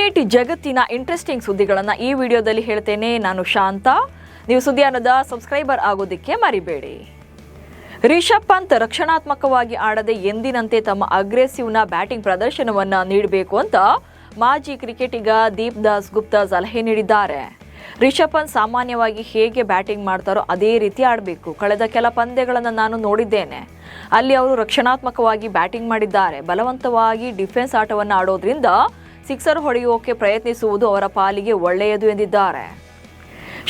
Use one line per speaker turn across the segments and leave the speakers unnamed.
Cricket ಜಗತ್ತಿನ interesting ಸುದ್ದಿಗಳನ್ನು ಈ ವಿಡಿಯೋದಲ್ಲಿ ಹೇಳ್ತೇನೆ. ನಾನು ಶಾಂತ. ನೀವು ಸುದ್ದಿಯಾನದ ಸಬ್ಸ್ಕ್ರೈಬರ್ ಆಗೋದಕ್ಕೆ ಮರಿಬೇಡಿ. ರಿಷಬ್ ಪಂತ್ ರಕ್ಷಣಾತ್ಮಕವಾಗಿ ಆಡದೆ ಎಂದಿನಂತೆ ತಮ್ಮ ಅಗ್ರೆಸಿವ್ನ ಬ್ಯಾಟಿಂಗ್ ಪ್ರದರ್ಶನವನ್ನು ನೀಡಬೇಕು ಅಂತ ಮಾಜಿ ಕ್ರಿಕೆಟಿಗ ದೀಪ್ ದಾಸ್ ಗುಪ್ತಾ ಸಲಹೆ ನೀಡಿದ್ದಾರೆ. ರಿಷಬ್ ಪಂತ್ ಸಾಮಾನ್ಯವಾಗಿ ಹೇಗೆ ಬ್ಯಾಟಿಂಗ್ ಮಾಡ್ತಾರೋ ಅದೇ ರೀತಿ ಆಡಬೇಕು. ಕಳೆದ ಕೆಲ ಪಂದ್ಯಗಳನ್ನು ನಾನು ನೋಡಿದ್ದೇನೆ. ಅಲ್ಲಿ ಅವರು ರಕ್ಷಣಾತ್ಮಕವಾಗಿ ಬ್ಯಾಟಿಂಗ್ ಮಾಡಿದ್ದಾರೆ. ಬಲವಂತವಾಗಿ ಡಿಫೆನ್ಸ್ ಆಟವನ್ನು ಆಡೋದ್ರಿಂದ ಸಿಕ್ಸರ್ ಹೊಡೆಯೋಕೆ ಪ್ರಯತ್ನಿಸುವುದು ಅವರ ಪಾಲಿಗೆ ಒಳ್ಳೆಯದು ಎಂದಿದ್ದಾರೆ.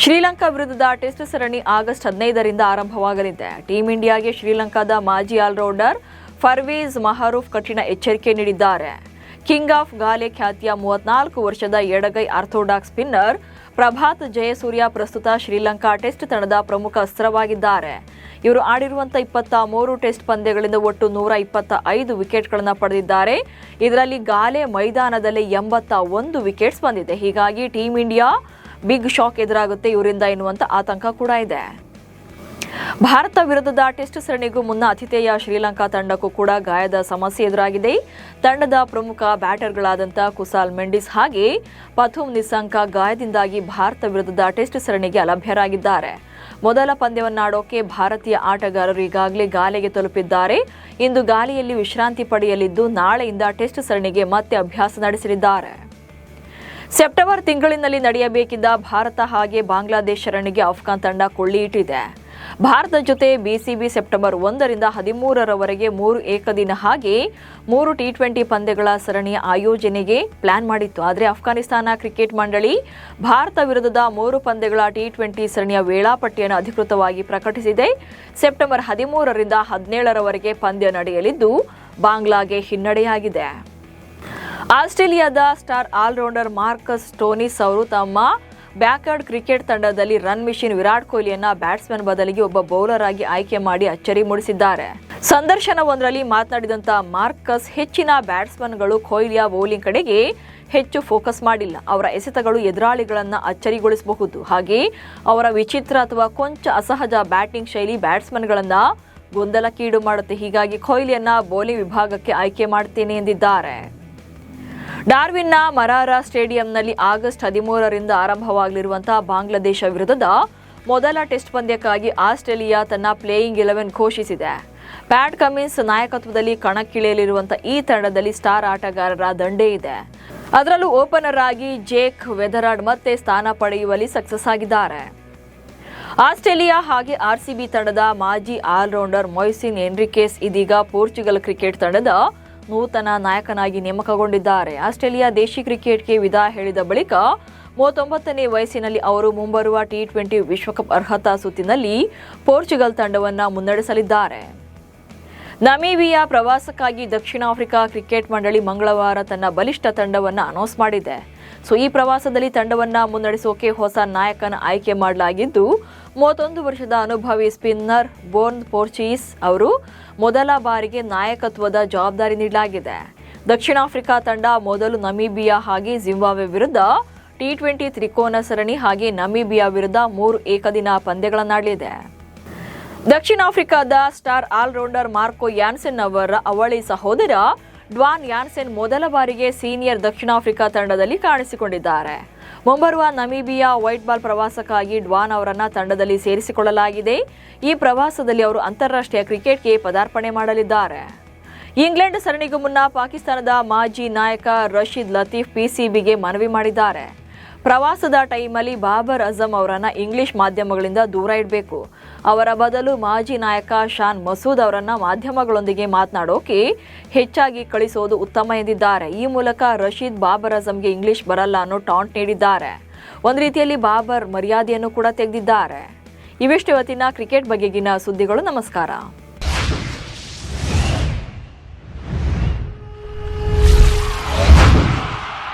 ಶ್ರೀಲಂಕಾ ವಿರುದ್ಧದ ಟೆಸ್ಟ್ ಸರಣಿ ಆಗಸ್ಟ್ 15ರಿಂದ ಆರಂಭವಾಗಲಿದೆ. ಟೀಂ ಇಂಡಿಯಾಗೆ ಶ್ರೀಲಂಕಾದ ಮಾಜಿ ಆಲ್ರೌಂಡರ್ ಪರ್ವೇಜ್ ಮಹರೂಫ್ ಕಠಿಣ ಎಚ್ಚರಿಕೆ ನೀಡಿದ್ದಾರೆ. ಕಿಂಗ್ ಆಫ್ ಗಾಲೆ ಖ್ಯಾತಿಯ 34 ವರ್ಷದ ಎಡಗೈ ಆರ್ಥೋಡಾಕ್ಸ್ ಸ್ಪಿನ್ನರ್ ಪ್ರಭಾತ್ ಜಯಸೂರ್ಯ ಪ್ರಸ್ತುತ ಶ್ರೀಲಂಕಾ ಟೆಸ್ಟ್ ತಂಡದ ಪ್ರಮುಖ ಅಸ್ತ್ರವಾಗಿದ್ದಾರೆ. ಇವರು ಆಡಿರುವಂಥ 23 ಟೆಸ್ಟ್ ಪಂದ್ಯಗಳಿಂದ ಒಟ್ಟು 125 ವಿಕೆಟ್ಗಳನ್ನು ಪಡೆದಿದ್ದಾರೆ. ಇದರಲ್ಲಿ ಗಾಲೆ ಮೈದಾನದಲ್ಲಿ 81 ವಿಕೆಟ್ಸ್ ಬಂದಿದೆ. ಹೀಗಾಗಿ ಟೀಂ ಇಂಡಿಯಾ ಬಿಗ್ ಶಾಕ್ ಎದುರಾಗುತ್ತೆ ಇವರಿಂದ ಎನ್ನುವಂಥ ಆತಂಕ ಕೂಡ ಇದೆ. ಭಾರತ ವಿರುದ್ಧದ ಟೆಸ್ಟ್ ಸರಣಿಗೂ ಮುನ್ನ ಆತಿಥೇಯ ಶ್ರೀಲಂಕಾ ತಂಡಕ್ಕೂ ಕೂಡ ಗಾಯದ ಸಮಸ್ಯೆ ಎದುರಾಗಿದೆ. ತಂಡದ ಪ್ರಮುಖ ಬ್ಯಾಟರ್ಗಳಾದಂಥ ಕುಸಾಲ್ ಮೆಂಡಿಸ್ ಹಾಗೆ ಪಥುಮ್ ನಿಸಂಕ ಗಾಯದಿಂದಾಗಿ ಭಾರತ ವಿರುದ್ಧದ ಟೆಸ್ಟ್ ಸರಣಿಗೆ ಅಲಭ್ಯರಾಗಿದ್ದಾರೆ. ಮೊದಲ ಪಂದ್ಯವನ್ನಾಡೋಕೆ ಭಾರತೀಯ ಆಟಗಾರರು ಈಗಾಗಲೇ ಗಾಲೆಗೆ ತಲುಪಿದ್ದಾರೆ. ಇಂದು ಗಾಲೆಯಲ್ಲಿ ವಿಶ್ರಾಂತಿ ಪಡೆಯಲಿದ್ದು ನಾಳೆಯಿಂದ ಟೆಸ್ಟ್ ಸರಣಿಗೆ ಮತ್ತೆ ಅಭ್ಯಾಸ ನಡೆಸಲಿದ್ದಾರೆ. ಸೆಪ್ಟೆಂಬರ್ ತಿಂಗಳಿನಲ್ಲಿ ನಡೆಯಬೇಕಿದ್ದ ಭಾರತ ಹಾಗೆ ಬಾಂಗ್ಲಾದೇಶ ಸರಣಿಗೆ ಅಫ್ಘಾನ್ ತಂಡ ಕೊಳ್ಳಿ ಇಟ್ಟಿದೆ. ಭಾರತದ ಜೊತೆ ಬಿಸಿಬಿ ಸೆಪ್ಟೆಂಬರ್ 1ರಿಂದ 13ರವರೆಗೆ 3 ಏಕದಿನ ಹಾಗೆ 3 ಟಿ20 ಪಂದ್ಯಗಳ ಸರಣಿಯ ಆಯೋಜನೆಗೆ ಪ್ಲಾನ್ ಮಾಡಿತ್ತು. ಆದರೆ ಅಫ್ಘಾನಿಸ್ತಾನ ಕ್ರಿಕೆಟ್ ಮಂಡಳಿ ಭಾರತ ವಿರುದ್ಧದ 3 ಪಂದ್ಯಗಳ ಟಿ20 ಸರಣಿಯ ವೇಳಾಪಟ್ಟಿಯನ್ನು ಅಧಿಕೃತವಾಗಿ ಪ್ರಕಟಿಸಿದೆ. ಸೆಪ್ಟೆಂಬರ್ 13ರಿಂದ 17ರವರೆಗೆ ಪಂದ್ಯ ನಡೆಯಲಿದ್ದು ಬಾಂಗ್ಲಾಗೆ ಹಿನ್ನಡೆಯಾಗಿದೆ. ಆಸ್ಟ್ರೇಲಿಯಾದ ಸ್ಟಾರ್ ಆಲ್ರೌಂಡರ್ ಮಾರ್ಕಸ್ ಸ್ಟೋನಿಸ್ ಅವರು ತಮ್ಮ ಬ್ಯಾಕ್ವರ್ಡ್ ಕ್ರಿಕೆಟ್ ತಂಡದಲ್ಲಿ ರನ್ ಮಿಷಿನ್ ವಿರಾಟ್ ಕೊಹ್ಲಿಯನ್ನ ಬ್ಯಾಟ್ಸ್ಮನ್ ಬದಲಿಗೆ ಒಬ್ಬ ಬೌಲರ್ ಆಗಿ ಆಯ್ಕೆ ಮಾಡಿ ಅಚ್ಚರಿ ಮೂಡಿಸಿದ್ದಾರೆ. ಸಂದರ್ಶನವೊಂದರಲ್ಲಿ ಮಾತನಾಡಿದಂಥ ಮಾರ್ಕಸ್, ಹೆಚ್ಚಿನ ಬ್ಯಾಟ್ಸ್ಮನ್ಗಳು ಕೊಹ್ಲಿಯ ಬೌಲಿಂಗ್ ಕಡೆಗೆ ಹೆಚ್ಚು ಫೋಕಸ್ ಮಾಡಿಲ್ಲ. ಅವರ ಎಸೆತಗಳು ಎದುರಾಳಿಗಳನ್ನು ಅಚ್ಚರಿಗೊಳಿಸಬಹುದು. ಹಾಗೆ ಅವರ ವಿಚಿತ್ರ ಅಥವಾ ಕೊಂಚ ಅಸಹಜ ಬ್ಯಾಟಿಂಗ್ ಶೈಲಿ ಬ್ಯಾಟ್ಸ್ಮನ್ಗಳನ್ನು ಗೊಂದಲಕ್ಕೀಡು ಮಾಡುತ್ತೆ. ಹೀಗಾಗಿ ಕೊಹ್ಲಿಯನ್ನ ಬೌಲಿಂಗ್ ವಿಭಾಗಕ್ಕೆ ಆಯ್ಕೆ ಮಾಡ್ತೇನೆ ಎಂದಿದ್ದಾರೆ. ಡಾರ್ವಿನ್ನ ಮರಾರಾ ಸ್ಟೇಡಿಯಂನಲ್ಲಿ ಆಗಸ್ಟ್ 13ರಿಂದ ಆರಂಭವಾಗಲಿರುವಂತಹ ಬಾಂಗ್ಲಾದೇಶ ವಿರುದ್ಧದ ಮೊದಲ ಟೆಸ್ಟ್ ಪಂದ್ಯಕ್ಕಾಗಿ ಆಸ್ಟ್ರೇಲಿಯಾ ತನ್ನ ಪ್ಲೇಯಿಂಗ್ 11 ಘೋಷಿಸಿದೆ. ಪ್ಯಾಟ್ ಕಮಿನ್ಸ್ ನಾಯಕತ್ವದಲ್ಲಿ ಕಣಕ್ಕಿಳಿಯಲಿರುವಂತಹ ಈ ತಂಡದಲ್ಲಿ ಸ್ಟಾರ್ ಆಟಗಾರರ ದಂಡೇ ಇದೆ. ಅದರಲ್ಲೂ ಓಪನರ್ ಆಗಿ ಜೇಕ್ ವೆದರಾರ್ಡ್ ಮತ್ತೆ ಸ್ಥಾನ ಪಡೆಯುವಲ್ಲಿ ಸಕ್ಸಸ್ ಆಗಿದ್ದಾರೆ. ಆಸ್ಟ್ರೇಲಿಯಾ ಹಾಗೆ ಆರ್ಸಿಬಿ ತಂಡದ ಮಾಜಿ ಆಲ್ರೌಂಡರ್ ಮೊಯ್ಸಿನ್ ಎನ್ರಿಕೇಸ್ ಇದೀಗ ಪೋರ್ಚುಗಲ್ ಕ್ರಿಕೆಟ್ ತಂಡದ ನೂತನ ನಾಯಕನಾಗಿ ನೇಮಕಗೊಂಡಿದ್ದಾರೆ. ಆಸ್ಟ್ರೇಲಿಯಾ ದೇಶಿ ಕ್ರಿಕೆಟ್ಗೆ ವಿದಾಯ ಹೇಳಿದ ಬಳಿಕ 39ನೇ ವಯಸ್ಸಿನಲ್ಲಿ ಅವರು ಮುಂಬರುವ ಟಿ20 ವಿಶ್ವಕಪ್ ಅರ್ಹತಾ ಸುತ್ತಿನಲ್ಲಿ ಪೋರ್ಚುಗಲ್ ತಂಡವನ್ನು ಮುನ್ನಡೆಸಲಿದ್ದಾರೆ. ನಮೀಬಿಯಾ ಪ್ರವಾಸಕ್ಕಾಗಿ ದಕ್ಷಿಣ ಆಫ್ರಿಕಾ ಕ್ರಿಕೆಟ್ ಮಂಡಳಿ ಮಂಗಳವಾರ ತನ್ನ ಬಲಿಷ್ಠ ತಂಡವನ್ನು ಅನೌನ್ಸ್ ಮಾಡಿದೆ. ಈ ಪ್ರವಾಸದಲ್ಲಿ ತಂಡವನ್ನು ಮುನ್ನಡೆಸೋಕೆ ಹೊಸ ನಾಯಕನ ಆಯ್ಕೆ ಮಾಡಲಾಗಿದ್ದು 31 ವರ್ಷದ ಅನುಭವಿ ಸ್ಪಿನ್ನರ್ ಬೋರ್ನ್ ಪೋರ್ಚುಗೀಸ್ ಅವರು ಮೊದಲ ಬಾರಿಗೆ ನಾಯಕತ್ವದ ಜವಾಬ್ದಾರಿ ನೀಡಲಾಗಿದೆ. ದಕ್ಷಿಣ ಆಫ್ರಿಕಾ ತಂಡ ಮೊದಲು ನಮೀಬಿಯಾ ಹಾಗೆ ಜಿಂಬಾಬ್ವೆ ವಿರುದ್ಧ ಟಿ20 ತ್ರಿಕೋನ ಸರಣಿ ಹಾಗೆ ನಮೀಬಿಯಾ ವಿರುದ್ಧ 3 ಏಕದಿನ ಪಂದ್ಯಗಳನ್ನಾಡಲಿದೆ. ದಕ್ಷಿಣ ಆಫ್ರಿಕಾದ ಸ್ಟಾರ್ ಆಲ್ರೌಂಡರ್ ಮಾರ್ಕೋ ಯಾನ್ಸೆನ್ ಅವರ ಅವಳಿ ಸಹೋದರ ಡ್ವಾನ್ ಯಾನ್ಸೆನ್ ಮೊದಲ ಬಾರಿಗೆ ಸೀನಿಯರ್ ದಕ್ಷಿಣ ಆಫ್ರಿಕಾ ತಂಡದಲ್ಲಿ ಕಾಣಿಸಿಕೊಂಡಿದ್ದಾರೆ. ಮುಂಬರುವ ನಮೀಬಿಯಾ ವೈಟ್ ಬಾಲ್ ಪ್ರವಾಸಕ್ಕಾಗಿ ಡ್ವಾನ್ ಅವರನ್ನು ತಂಡದಲ್ಲಿ ಸೇರಿಸಿಕೊಳ್ಳಲಾಗಿದೆ. ಈ ಪ್ರವಾಸದಲ್ಲಿ ಅವರು ಅಂತಾರಾಷ್ಟ್ರೀಯ ಕ್ರಿಕೆಟ್ಗೆ ಪದಾರ್ಪಣೆ ಮಾಡಲಿದ್ದಾರೆ. ಇಂಗ್ಲೆಂಡ್ ಸರಣಿಗೂ ಮುನ್ನ ಪಾಕಿಸ್ತಾನದ ಮಾಜಿ ನಾಯಕ ರಶೀದ್ ಲತೀಫ್ ಪಿಸಿಬಿಗೆ ಮನವಿ ಮಾಡಿದ್ದಾರೆ. ಪ್ರವಾಸದ ಟೈಮಲ್ಲಿ ಬಾಬರ್ ಅಜಮ್ ಅವರನ್ನು ಇಂಗ್ಲಿಷ್ ಮಾಧ್ಯಮಗಳಿಂದ ದೂರ ಇಡಬೇಕು. ಅವರ ಬದಲು ಮಾಜಿ ನಾಯಕ ಶಾನ್ ಮಸೂದ್ ಅವರನ್ನು ಮಾಧ್ಯಮಗಳೊಂದಿಗೆ ಮಾತನಾಡೋಕೆ ಹೆಚ್ಚಾಗಿ ಕಳಿಸೋದು ಉತ್ತಮ ಎಂದಿದ್ದಾರೆ. ಈ ಮೂಲಕ ರಶೀದ್ ಬಾಬರ್ ಅಜಮ್ಗೆ ಇಂಗ್ಲಿಷ್ ಬರಲ್ಲ ಅನ್ನೋ ಟಾಂಟ್ ನೀಡಿದ್ದಾರೆ. ಒಂದು ರೀತಿಯಲ್ಲಿ ಬಾಬರ್ ಮರ್ಯಾದೆಯನ್ನು ಕೂಡ ತೆಗೆದಿದ್ದಾರೆ. ಇವಿಷ್ಟು ಇವತ್ತಿನ ಕ್ರಿಕೆಟ್ ಬಗೆಗಿನ ಸುದ್ದಿಗಳು. ನಮಸ್ಕಾರ.